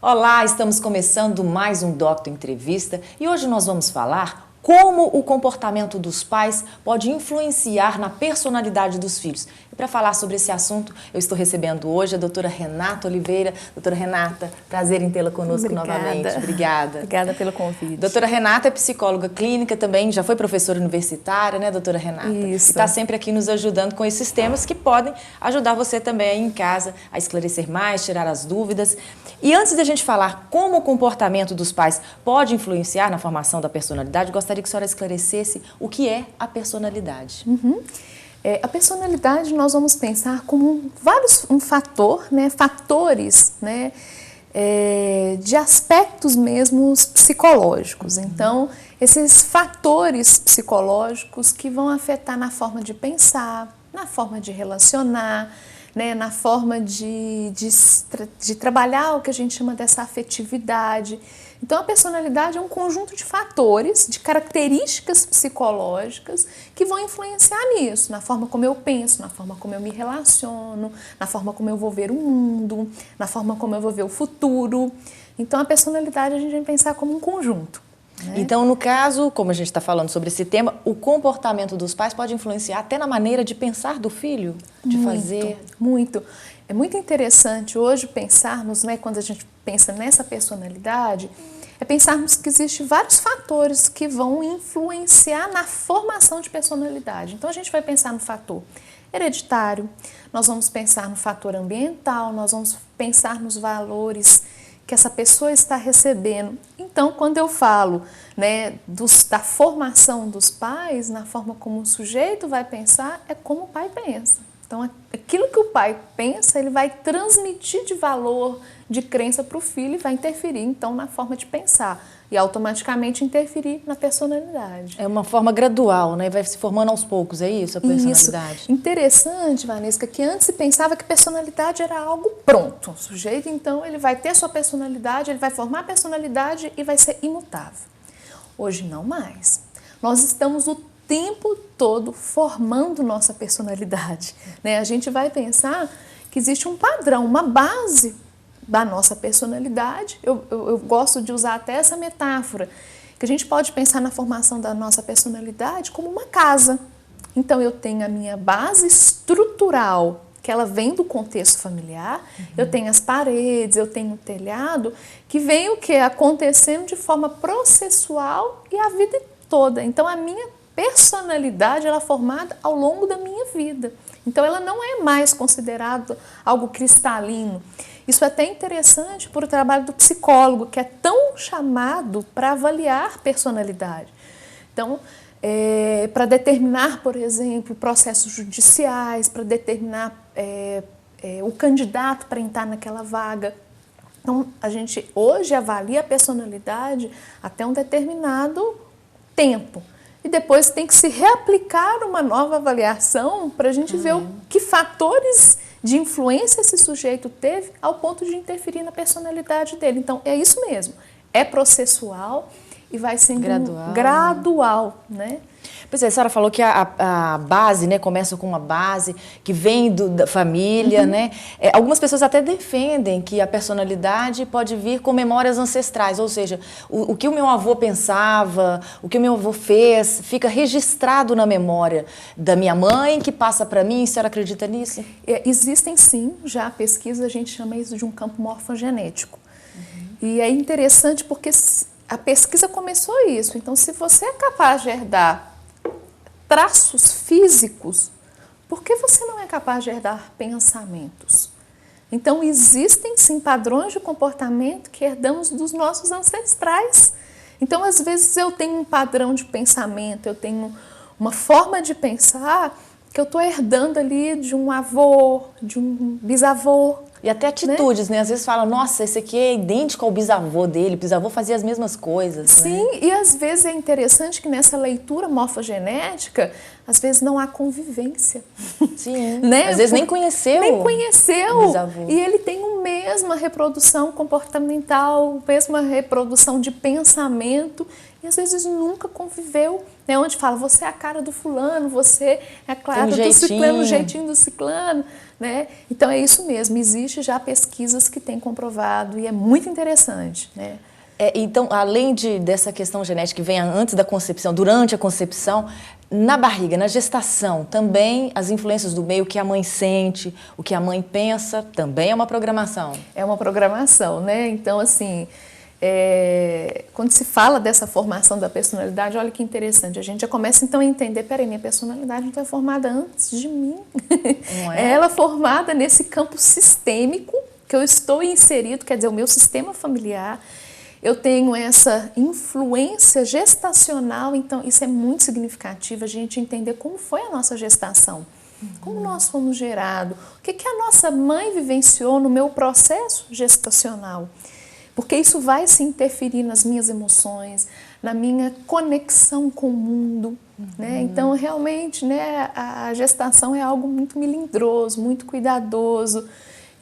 Olá, estamos começando mais um Doctor Entrevista e hoje nós vamos falar como o comportamento dos pais pode influenciar na personalidade dos filhos. E para falar sobre esse assunto, eu estou recebendo hoje a doutora Renata Oliveira. Doutora Renata, prazer em tê-la conosco novamente. Obrigada. Obrigada pelo convite. Doutora Renata é psicóloga clínica também, já foi professora universitária, né, doutora Renata? Isso. E está sempre aqui nos ajudando com esses temas que podem ajudar você também aí em casa a esclarecer mais, tirar as dúvidas. E antes de a gente falar como o comportamento dos pais pode influenciar na formação da personalidade, gostaria que a senhora esclarecesse o que é a personalidade. A personalidade nós vamos pensar como um fator, fatores, de aspectos mesmos psicológicos. Então, esses fatores psicológicos que vão afetar na forma de pensar, na forma de relacionar, na forma de trabalhar o que a gente chama dessa afetividade. Então, a personalidade é um conjunto de fatores, de características psicológicas que vão influenciar nisso, na forma como eu penso, na forma como eu me relaciono, na forma como eu vou ver o mundo, na forma como eu vou ver o futuro. Então, a personalidade a gente vai pensar como um conjunto. Então, no caso, como a gente está falando sobre esse tema, o comportamento dos pais pode influenciar até na maneira de pensar do filho, de fazer? Muito. É muito interessante hoje pensarmos, quando a gente pensa nessa personalidade, é pensarmos que existem vários fatores que vão influenciar na formação de personalidade. Então, a gente vai pensar no fator hereditário, nós vamos pensar no fator ambiental, nós vamos pensar nos valores que essa pessoa está recebendo. Então, quando eu falo da formação dos pais, na forma como o sujeito vai pensar, é como o pai pensa. Então, aquilo que o pai pensa, ele vai transmitir de valor, de crença para o filho e vai interferir, então, na forma de pensar e automaticamente interferir na personalidade. É uma forma gradual, Vai se formando aos poucos, é isso, a personalidade? Isso. Interessante, Vanessa, que antes se pensava que personalidade era algo pronto. O sujeito, então, ele vai ter sua personalidade, ele vai formar a personalidade e vai ser imutável. Hoje, não mais. Nós estamos o tempo todo formando nossa personalidade. A gente vai pensar que existe um padrão, uma base da nossa personalidade. Eu gosto de usar até essa metáfora, que a gente pode pensar na formação da nossa personalidade como uma casa. Então, eu tenho a minha base estrutural, que ela vem do contexto familiar, eu tenho as paredes, eu tenho o telhado, que vem o quê? Acontecendo de forma processual e a vida toda. Então, a minha personalidade ela é formada ao longo da minha vida. Então, ela não é mais considerada algo cristalino. Isso é até interessante para o trabalho do psicólogo, que é tão chamado para avaliar personalidade. Então, para determinar, por exemplo, processos judiciais, para determinar o candidato para entrar naquela vaga. Então, a gente hoje avalia a personalidade até um determinado tempo. E depois tem que se reaplicar uma nova avaliação para a gente ver que fatores de influência esse sujeito teve ao ponto de interferir na personalidade dele. Então, é isso mesmo. É processual e vai sendo gradual, Pois é, a senhora falou que a base, começa com uma base que vem da família, algumas pessoas até defendem que a personalidade pode vir com memórias ancestrais, ou seja, o que o meu avô pensava, o que o meu avô fez, fica registrado na memória da minha mãe, que passa para mim. A senhora acredita nisso? Existem sim, já a pesquisa, a gente chama isso de um campo morfogenético. E é interessante porque a pesquisa começou isso. Então, se você é capaz de herdar traços físicos, por que você não é capaz de herdar pensamentos? Então, existem sim padrões de comportamento que herdamos dos nossos ancestrais. Então, às vezes eu tenho um padrão de pensamento, eu tenho uma forma de pensar que eu estou herdando ali de um avô, de um bisavô. E até atitudes, Às vezes fala, nossa, esse aqui é idêntico ao bisavô dele, o bisavô fazia as mesmas coisas, Sim, e às vezes é interessante que nessa leitura morfogenética, às vezes não há convivência. Sim, né? Às vezes nem conheceu. Nem conheceu. O bisavô. E ele tem a mesma reprodução comportamental, a mesma reprodução de pensamento, e às vezes nunca conviveu. Né? Onde fala, você é a cara do fulano, você é a cara do ciclano, o jeitinho do ciclano. Né? Então é isso mesmo, existe já pesquisas que têm comprovado e é muito interessante. Né? Então, além dessa questão genética que vem antes da concepção, durante a concepção, na barriga, na gestação, também as influências do meio, o que a mãe sente, o que a mãe pensa, também é uma programação. É uma programação, né? Então, assim, quando se fala dessa formação da personalidade, olha que interessante, a gente já começa então a entender, peraí, minha personalidade não foi formada antes de mim. Não é? Ela é formada nesse campo sistêmico que eu estou inserido, quer dizer, o meu sistema familiar. Eu tenho essa influência gestacional, então isso é muito significativo, a gente entender como foi a nossa gestação, como nós fomos gerados, o que a nossa mãe vivenciou no meu processo gestacional, porque isso vai se interferir nas minhas emoções, na minha conexão com o mundo. Né? Então, realmente, né, a gestação é algo muito melindroso, muito cuidadoso,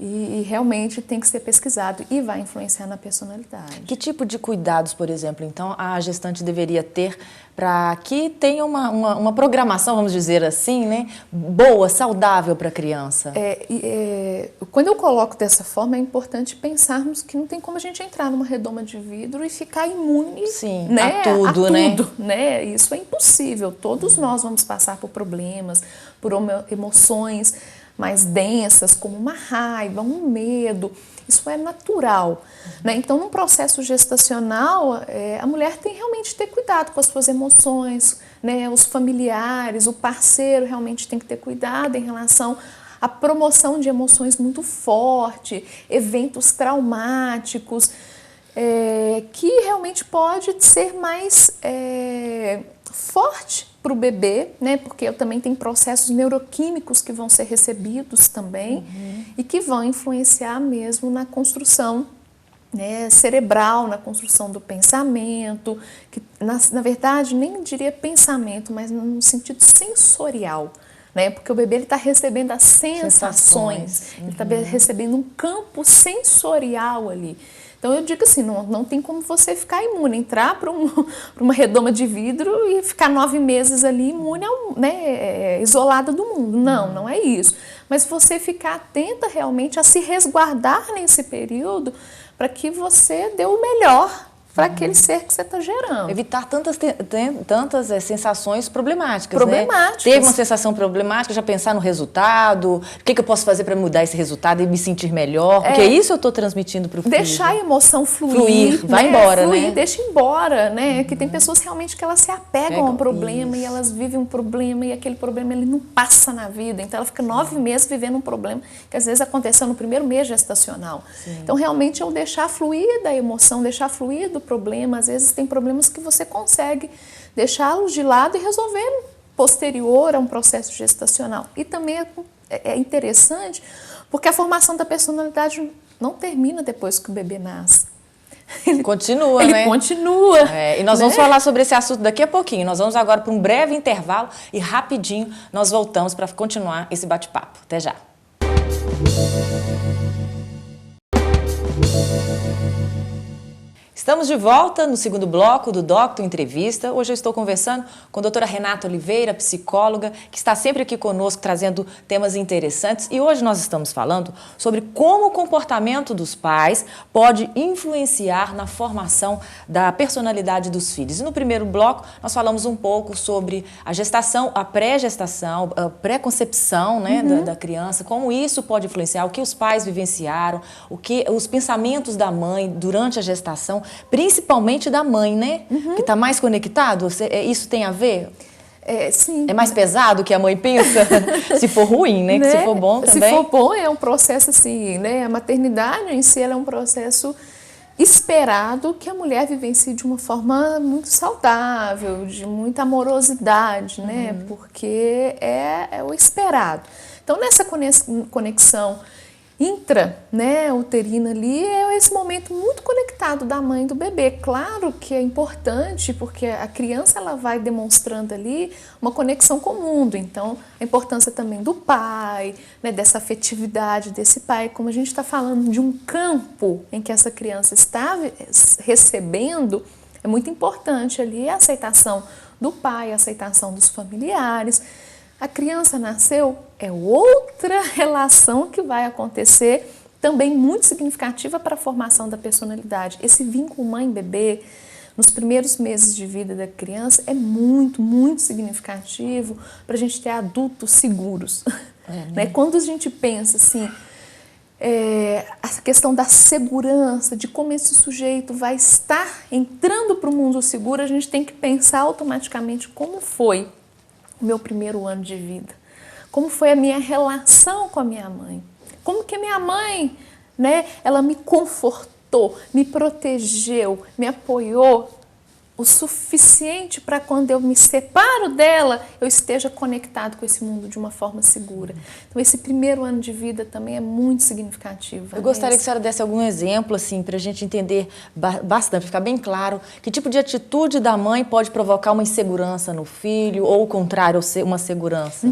e realmente tem que ser pesquisado e vai influenciar na personalidade. Que tipo de cuidados, por exemplo, então, a gestante deveria ter para que tenha uma programação, vamos dizer assim, né, boa, saudável para a criança? Quando eu coloco dessa forma, é importante pensarmos que não tem como a gente entrar numa redoma de vidro e ficar imune, sim, né, a tudo, né? Isso é impossível. Todos nós vamos passar por problemas, por emoções mais densas, como uma raiva, um medo, isso é natural. Né? Então, num processo gestacional, a mulher tem realmente que ter cuidado com as suas emoções, né? Os familiares, o parceiro realmente tem que ter cuidado em relação à promoção de emoções muito fortes, eventos traumáticos, que realmente pode ser mais forte para o bebê, né? Porque também tem processos neuroquímicos que vão ser recebidos também e que vão influenciar mesmo na construção, né, cerebral, na construção do pensamento, que na verdade nem diria pensamento, mas no sentido sensorial. Né? Porque o bebê está recebendo as sensações. Ele está recebendo um campo sensorial ali. Então eu digo assim, não tem como você ficar imune, entrar para uma redoma de vidro e ficar 9 meses ali imune, né, isolada do mundo. Não é isso. Mas você ficar atenta realmente a se resguardar nesse período para que você dê o melhor para aquele ser que você está gerando. Evitar tantas sensações problemáticas, né? Teve uma sensação problemática, já pensar no resultado, o que eu posso fazer para mudar esse resultado e me sentir melhor, porque isso eu estou transmitindo para o filho. Deixar a emoção fluir, vai embora, né? Deixa embora, né? Que tem pessoas realmente que elas se apegam ao problema e elas vivem um problema e aquele problema ele não passa na vida, então ela fica 9 meses vivendo um problema que às vezes aconteceu no primeiro mês gestacional. Sim. Então realmente eu deixar fluir da emoção, deixar fluir do problema, às vezes tem problemas que você consegue deixá-los de lado e resolver posterior a um processo gestacional. E também é interessante porque a formação da personalidade não termina depois que o bebê nasce. Ele continua. E nós vamos falar sobre esse assunto daqui a pouquinho. Nós vamos agora para um breve intervalo e rapidinho nós voltamos para continuar esse bate-papo. Até já. Estamos de volta no segundo bloco do Doctor Entrevista. Hoje eu estou conversando com a doutora Renata Oliveira, psicóloga, que está sempre aqui conosco trazendo temas interessantes. E hoje nós estamos falando sobre como o comportamento dos pais pode influenciar na formação da personalidade dos filhos. E no primeiro bloco nós falamos um pouco sobre a gestação, a pré-gestação, a pré-concepção, né, da criança, como isso pode influenciar, o que os pais vivenciaram, os pensamentos da mãe durante a gestação, principalmente da mãe, né? Que está mais conectado. Isso tem a ver? Sim. É mais pesado que a mãe pensa? Se for ruim, né? Que se for bom também. Se for bom, é um processo assim, né? A maternidade em si ela é um processo esperado que a mulher vivencie de uma forma muito saudável, de muita amorosidade, né? Porque é o esperado. Então, nessa conexão intra, né, uterina ali, é esse momento muito conectado da mãe e do bebê. Claro que é importante, porque a criança ela vai demonstrando ali uma conexão com o mundo. Então, a importância também do pai, né, dessa afetividade desse pai. Como a gente está falando de um campo em que essa criança está recebendo, é muito importante ali a aceitação do pai, a aceitação dos familiares. A criança nasceu, é outra relação que vai acontecer, também muito significativa para a formação da personalidade. Esse vínculo mãe-bebê, nos primeiros meses de vida da criança, é muito, muito significativo para a gente ter adultos seguros. Né? Quando a gente pensa assim, essa questão da segurança, de como esse sujeito vai estar entrando para o mundo seguro, a gente tem que pensar automaticamente como foi o meu primeiro ano de vida, como foi a minha relação com a minha mãe, como que a minha mãe, né, ela me confortou, me protegeu, me apoiou o suficiente para quando eu me separo dela, eu esteja conectado com esse mundo de uma forma segura. Então, esse primeiro ano de vida também é muito significativo. Eu gostaria que a senhora desse algum exemplo, assim, para a gente entender bastante, ficar bem claro, que tipo de atitude da mãe pode provocar uma insegurança no filho, ou o contrário, uma segurança?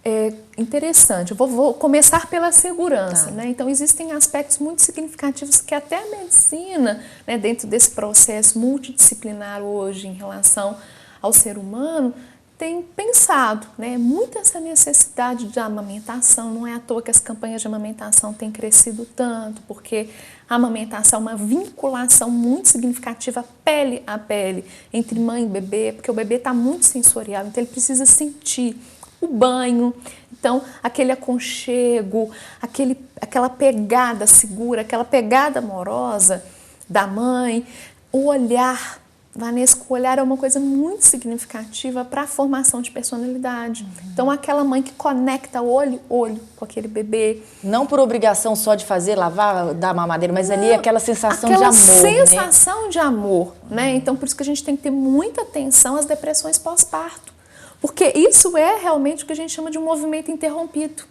É interessante, eu vou começar pela segurança, né? Então existem aspectos muito significativos que até a medicina, né, dentro desse processo multidisciplinar hoje em relação ao ser humano, tem pensado, né, muito essa necessidade de amamentação. Não é à toa que as campanhas de amamentação têm crescido tanto, porque a amamentação é uma vinculação muito significativa pele a pele entre mãe e bebê, porque o bebê está muito sensorial, então ele precisa sentir o banho, então aquele aconchego, aquela pegada segura, aquela pegada amorosa da mãe, o olhar. Vanessa, o olhar é uma coisa muito significativa para a formação de personalidade. Então, aquela mãe que conecta olho com aquele bebê. Não por obrigação só de fazer, lavar, dar mamadeira, mas ali aquela sensação de amor. Aquela sensação de amor, né? Então, por isso que a gente tem que ter muita atenção às depressões pós-parto. Porque isso é realmente o que a gente chama de um movimento interrompido.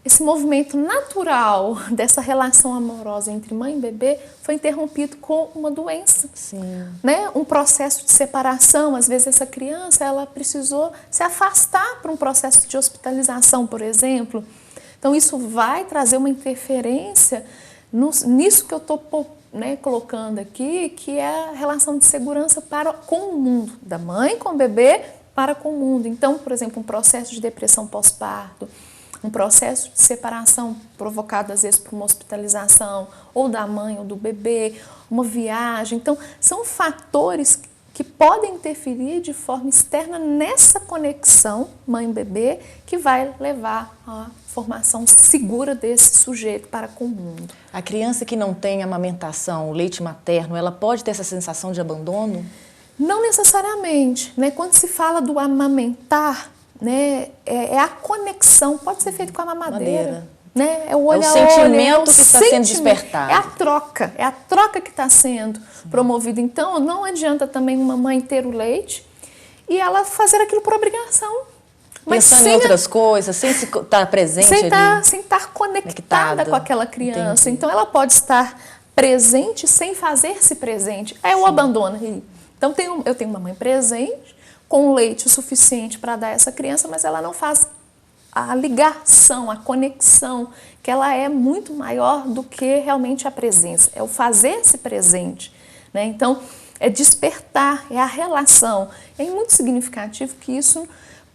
Esse movimento natural dessa relação amorosa entre mãe e bebê foi interrompido com uma doença. Sim. Né? Um processo de separação. Às vezes essa criança ela precisou se afastar para um processo de hospitalização, por exemplo. Então isso vai trazer uma interferência nisso que eu estou colocando aqui, que é a relação de segurança com o mundo, da mãe com o bebê para com o mundo. Então, por exemplo, um processo de depressão pós-parto, um processo de separação provocado às vezes por uma hospitalização ou da mãe ou do bebê, uma viagem. Então, são fatores que podem interferir de forma externa nessa conexão mãe-bebê que vai levar à formação segura desse sujeito para com o mundo. A criança que não tem amamentação, leite materno, ela pode ter essa sensação de abandono? Não necessariamente, né? Quando se fala do amamentar, né, é a conexão, pode ser feito com a mamadeira, né? É o olho a olho, sentimento que está sendo despertado. É a troca que está sendo promovida. Então, não adianta também uma mãe ter o leite e ela fazer aquilo por obrigação. Pensando em outras coisas, sem estar presente sem estar conectada com aquela criança. Entendi. Então, ela pode estar presente sem fazer-se presente. É o abandono. Então, eu tenho uma mãe presente, com leite o suficiente para dar a essa criança, mas ela não faz a ligação, a conexão, que ela é muito maior do que realmente a presença. É o fazer-se presente, né? Então, é despertar, é a relação. É muito significativo que isso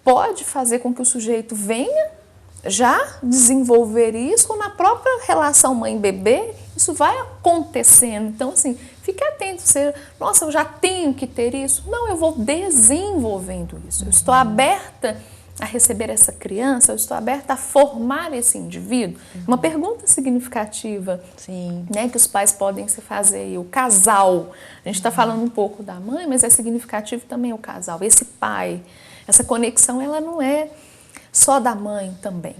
pode fazer com que o sujeito venha já desenvolver isso, ou na própria relação mãe-bebê, isso vai acontecendo. Então, assim, fique atento. Nossa, eu já tenho que ter isso. Não, eu vou desenvolvendo isso. Eu estou aberta a receber essa criança, eu estou aberta a formar esse indivíduo. Uma pergunta significativa. Sim. Né, que os pais podem se fazer. O casal, a gente está falando um pouco da mãe, mas é significativo também o casal. Esse pai, essa conexão, ela não é só da mãe também.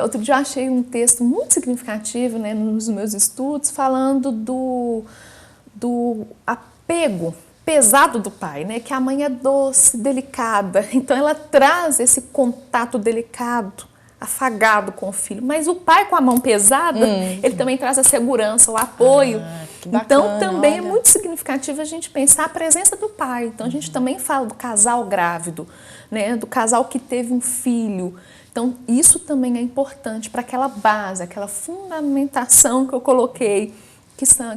Outro dia eu achei um texto muito significativo, né, nos meus estudos, falando do apego pesado do pai, né, que a mãe é doce, delicada, então ela traz esse contato delicado afagado com o filho, mas o pai com a mão pesada, ele também traz a segurança, o apoio. Que bacana, então também olha. é muito significativo a gente pensar a presença do pai. Então a gente também fala do casal grávido, né, do casal que teve um filho. Então isso também é importante para aquela base, aquela fundamentação que eu coloquei,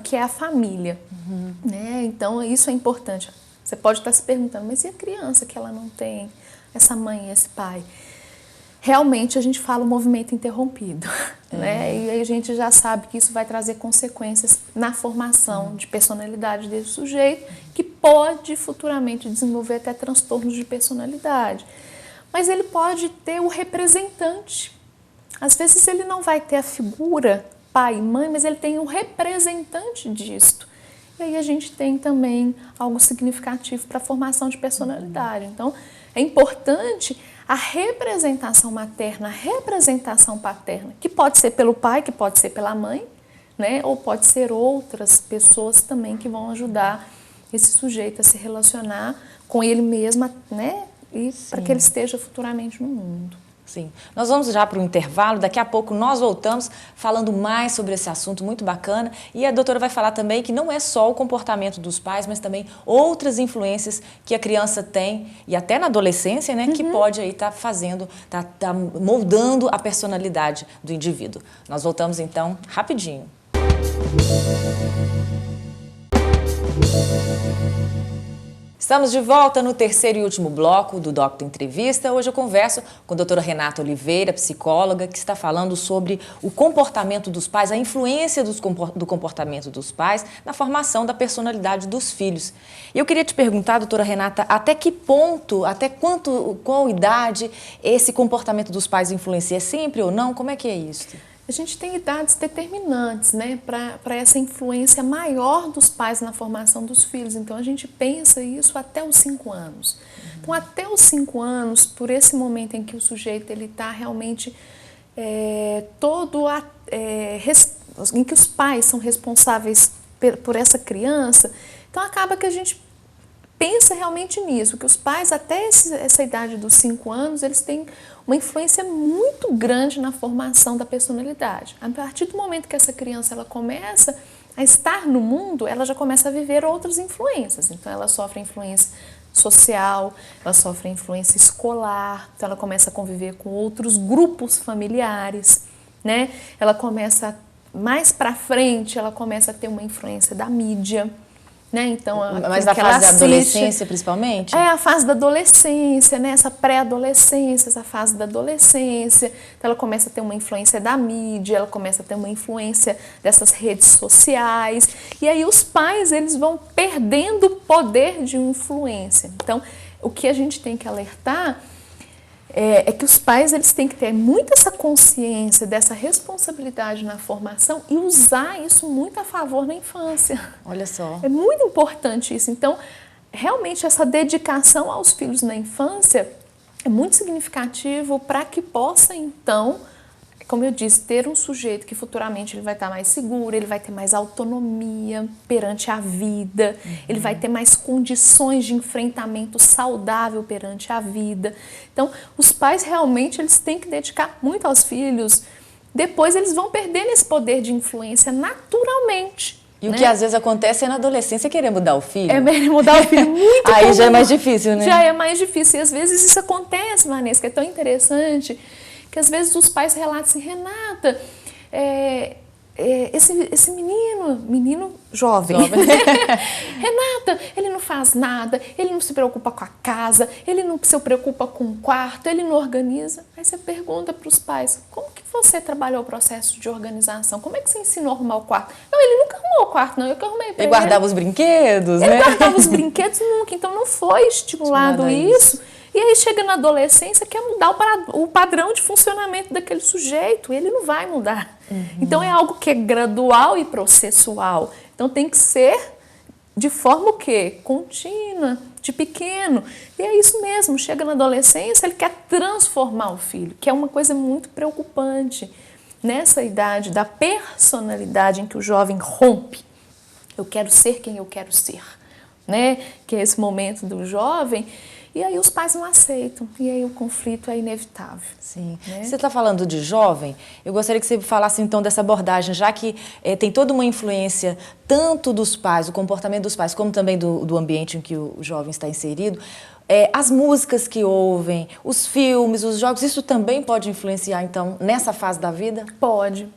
que é a família. Né? Então isso é importante. Você pode estar se perguntando, mas e a criança que ela não tem essa mãe e esse pai? Realmente a gente fala o movimento interrompido, né? E aí a gente já sabe que isso vai trazer consequências na formação de personalidade desse sujeito, que pode futuramente desenvolver até transtornos de personalidade. Mas ele pode ter o representante. Às vezes ele não vai ter a figura pai e mãe, mas ele tem um representante disto. E aí a gente tem também algo significativo para a formação de personalidade. Então é importante a representação materna, a representação paterna, que pode ser pelo pai, que pode ser pela mãe, né? Ou pode ser outras pessoas também que vão ajudar esse sujeito a se relacionar com ele mesmo, né? E para que ele esteja futuramente no mundo. Sim. Nós vamos já para o intervalo, daqui a pouco nós voltamos falando mais sobre esse assunto muito bacana e a doutora vai falar também que não é só o comportamento dos pais, mas também outras influências que a criança tem e até na adolescência, né, que pode aí estar fazendo, tá moldando a personalidade do indivíduo. Nós voltamos então rapidinho. Estamos de volta no terceiro e último bloco do Doctor Entrevista. Hoje eu converso com a doutora Renata Oliveira, psicóloga, que está falando sobre o comportamento dos pais, a influência do comportamento dos pais na formação da personalidade dos filhos. E eu queria te perguntar, doutora Renata, até que ponto, qual idade esse comportamento dos pais influencia? É sempre ou não? Como é que é isso? A gente tem idades determinantes, né, para essa influência maior dos pais na formação dos filhos. Então, a gente pensa isso até os 5 anos. Então, até os 5 anos, por esse momento em que o sujeito está realmente em que os pais são responsáveis por essa criança, então acaba que a gente pensa realmente nisso, que os pais até essa idade dos 5 anos, eles têm uma influência muito grande na formação da personalidade. A partir do momento que essa criança ela começa a estar no mundo, ela já começa a viver outras influências. Então ela sofre influência social, ela sofre influência escolar, então ela começa a conviver com outros grupos familiares, né? Ela começa, mais para frente, ela começa a ter uma influência da mídia. Né? Então, mas na fase da adolescência, principalmente? É a fase da adolescência, né? Essa pré-adolescência, essa fase da adolescência. Então, ela começa a ter uma influência da mídia, ela começa a ter uma influência dessas redes sociais. E aí os pais, eles vão perdendo o poder de influência. Então, o que a gente tem que alertar é que os pais, eles têm que ter muito essa consciência dessa responsabilidade na formação e usar isso muito a favor na infância. Olha só. É muito importante isso. Então, realmente, essa dedicação aos filhos na infância é muito significativo para que possa, então, como eu disse, ter um sujeito que futuramente ele vai estar mais seguro, ele vai ter mais autonomia perante a vida, ele vai ter mais condições de enfrentamento saudável perante a vida. Então, os pais realmente eles têm que dedicar muito aos filhos. Depois eles vão perdendo esse poder de influência naturalmente. E o que às vezes acontece é na adolescência querer mudar o filho. É mudar o filho muito Aí comum. já é mais difícil, né? Já é mais difícil. E às vezes isso acontece, Vanessa, que é tão interessante, que às vezes os pais relatam assim, Renata, esse menino jovem, Renata, ele não faz nada, ele não se preocupa com a casa, ele não se preocupa com o quarto, ele não organiza. Aí você pergunta para os pais, como que você trabalhou o processo de organização? Como é que você ensinou a arrumar o quarto? Não, ele nunca arrumou o quarto, não, eu que arrumei para ele. Ele guardava os brinquedos, Ele né? guardava os brinquedos nunca, então não foi estimulado isso. E aí chega na adolescência, quer mudar o padrão de funcionamento daquele sujeito, ele não vai mudar. Então é algo que é gradual e processual. Então tem que ser de forma o quê? Contínua, de pequeno. E é isso mesmo, chega na adolescência, ele quer transformar o filho, que é uma coisa muito preocupante. Nessa idade da personalidade em que o jovem rompe, eu quero ser quem eu quero ser, né? Que é esse momento do jovem, E aí os pais não aceitam, e aí o conflito é inevitável. Sim. Né? Você está falando de jovem, eu gostaria que você falasse então dessa abordagem, já que tem toda uma influência tanto dos pais, o comportamento dos pais, como também do ambiente em que o jovem está inserido. As músicas que ouvem, os filmes, os jogos, isso também pode influenciar, então, nessa fase da vida? Pode.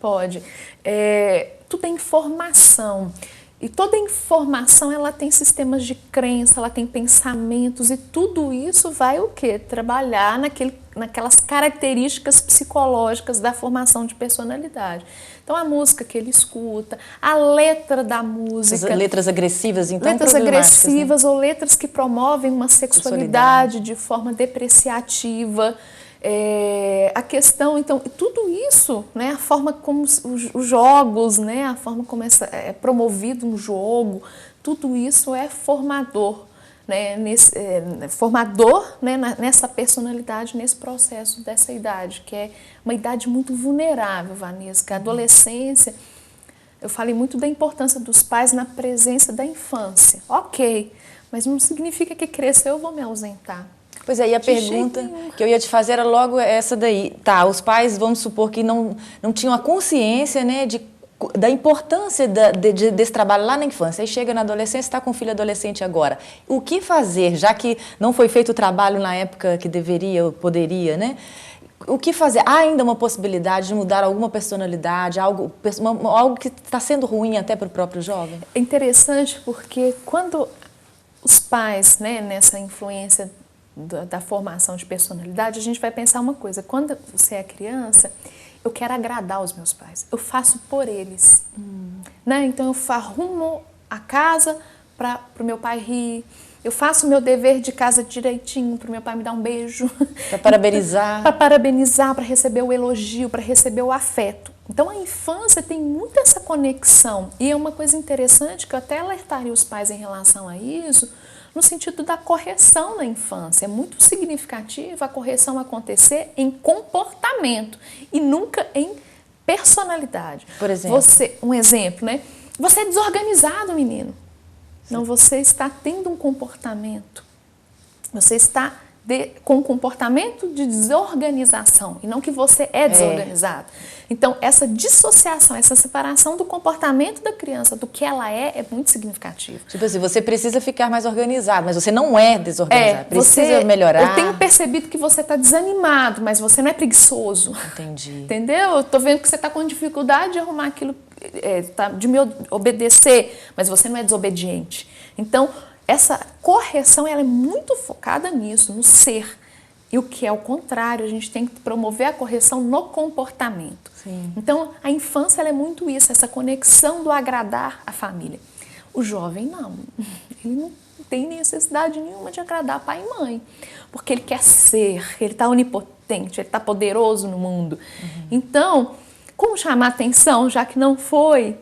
Tudo é informação. E toda informação, ela tem sistemas de crença, ela tem pensamentos, e tudo isso vai o quê? Trabalhar naquelas características psicológicas da formação de personalidade. Então, a música que ele escuta, a letra da música... As letras agressivas, então, letras agressivas, né? Ou letras que promovem uma sexualidade de forma depreciativa. A questão, então, tudo isso, né, a forma como os jogos, né, a forma como é promovido um jogo, tudo isso é formador, né, nessa personalidade, nesse processo dessa idade, que é uma idade muito vulnerável, Vanessa, que a adolescência, eu falei muito da importância dos pais na presença da infância, ok, mas não significa que cresceu eu vou me ausentar. Pois é, e a pergunta que eu ia te fazer era logo essa daí. Tá, os pais, vamos supor que não tinham a consciência, né, da importância desse trabalho lá na infância. Aí chega na adolescência, está com um filho adolescente agora. O que fazer, já que não foi feito o trabalho na época que deveria ou poderia, né? O que fazer? Há ainda uma possibilidade de mudar alguma personalidade, algo que está sendo ruim até para o próprio jovem? É interessante porque quando os pais, né, nessa influência da formação de personalidade, a gente vai pensar uma coisa: quando você é criança, eu quero agradar os meus pais, eu faço por eles, né? Então eu arrumo a casa para o meu pai rir, eu faço o meu dever de casa direitinho para o meu pai me dar um beijo, para parabenizar, para receber o elogio, para receber o afeto. Então a infância tem muito essa conexão, e é uma coisa interessante que eu até alertaria os pais em relação a isso, no sentido da correção na infância. É muito significativo a correção acontecer em comportamento e nunca em personalidade. Por exemplo? Um exemplo, né? Você é desorganizado, menino. Sim. Não, você está tendo um comportamento. Você está com um comportamento de desorganização e não que você é desorganizado. Então, essa dissociação, essa separação do comportamento da criança do que ela é muito significativa. Tipo assim, você precisa ficar mais organizado, mas você não é desorganizado, precisa melhorar. Eu tenho percebido que você está desanimado, mas você não é preguiçoso. Entendi. Entendeu? Eu estou vendo que você está com dificuldade de arrumar aquilo, de me obedecer, mas você não é desobediente. Então, essa correção, ela é muito focada nisso, no ser. E o que é o contrário, a gente tem que promover a correção no comportamento. Sim. Então, a infância, ela é muito isso, essa conexão do agradar a família. O jovem, não. Ele não tem necessidade nenhuma de agradar pai e mãe. Porque ele quer ser, ele está onipotente, ele está poderoso no mundo. Então, como chamar atenção, já que não foi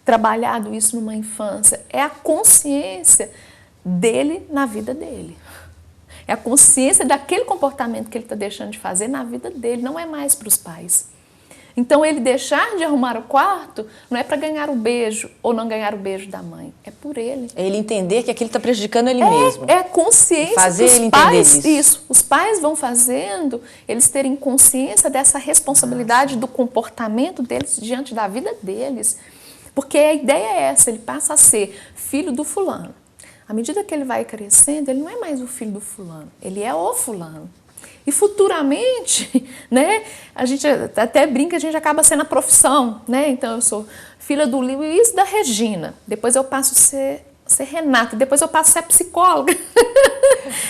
trabalhado isso numa infância? É a consciência dele na vida dele. É a consciência daquele comportamento que ele está deixando de fazer na vida dele, não é mais para os pais. Então, ele deixar de arrumar o quarto não é para ganhar o beijo ou não ganhar o beijo da mãe, é por ele. É ele entender que aquilo está prejudicando ele mesmo. É a consciência. Fazer ele entender isso. Os pais vão fazendo eles terem consciência dessa responsabilidade do comportamento deles diante da vida deles. Porque a ideia é essa, ele passa a ser filho do fulano. À medida que ele vai crescendo, ele não é mais o filho do fulano, ele é o fulano. E futuramente, né, a gente até brinca, a gente acaba sendo a profissão, né? Então eu sou filha do Luiz e da Regina, depois eu passo a ser Renata, depois eu passo a ser psicóloga.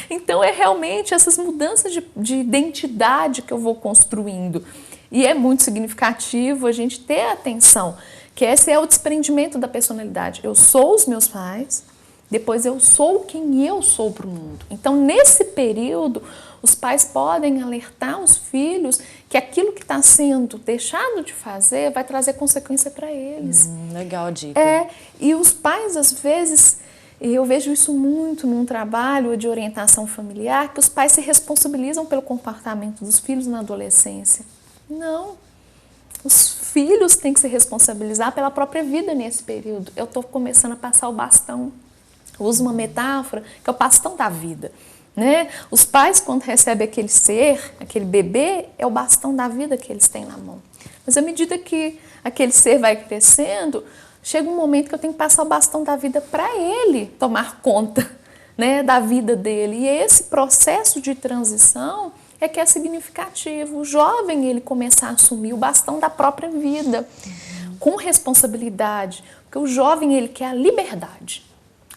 Então é realmente essas mudanças de identidade que eu vou construindo. E é muito significativo a gente ter atenção, que esse é o desprendimento da personalidade. Eu sou os meus pais, depois eu sou quem eu sou para o mundo. Então, nesse período, os pais podem alertar os filhos que aquilo que está sendo deixado de fazer vai trazer consequência para eles. Legal a dica. E os pais, às vezes, eu vejo isso muito num trabalho de orientação familiar, que os pais se responsabilizam pelo comportamento dos filhos na adolescência. Não. Os filhos têm que se responsabilizar pela própria vida nesse período. Eu estou começando a passar o bastão. Eu uso uma metáfora que é o bastão da vida. né? Os pais, quando recebem aquele ser, aquele bebê, é o bastão da vida que eles têm na mão. Mas à medida que aquele ser vai crescendo, chega um momento que eu tenho que passar o bastão da vida para ele tomar conta, né, da vida dele. E esse processo de transição é que é significativo. O jovem, ele começar a assumir o bastão da própria vida, com responsabilidade. Porque o jovem, ele quer a liberdade,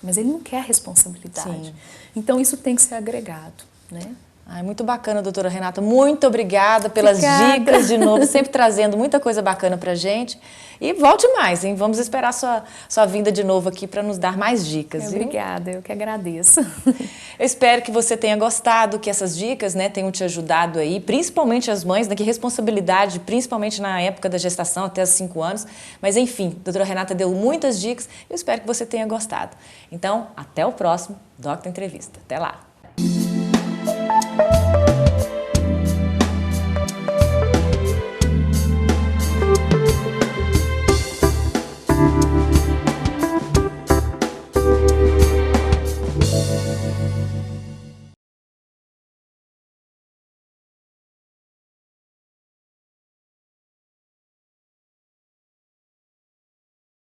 mas ele não quer a responsabilidade. Sim. Então, isso tem que ser agregado, né? Ai, muito bacana, doutora Renata. Muito obrigada pelas dicas de novo, sempre trazendo muita coisa bacana pra gente. E volte mais, hein? Vamos esperar sua vinda de novo aqui para nos dar mais dicas. Obrigada, eu que agradeço. Eu espero que você tenha gostado, que essas dicas, né, tenham te ajudado aí, principalmente as mães, né, que responsabilidade, principalmente na época da gestação, até os 5 anos. Mas enfim, a doutora Renata deu muitas dicas, eu espero que você tenha gostado. Então, até o próximo Docta Entrevista. Até lá!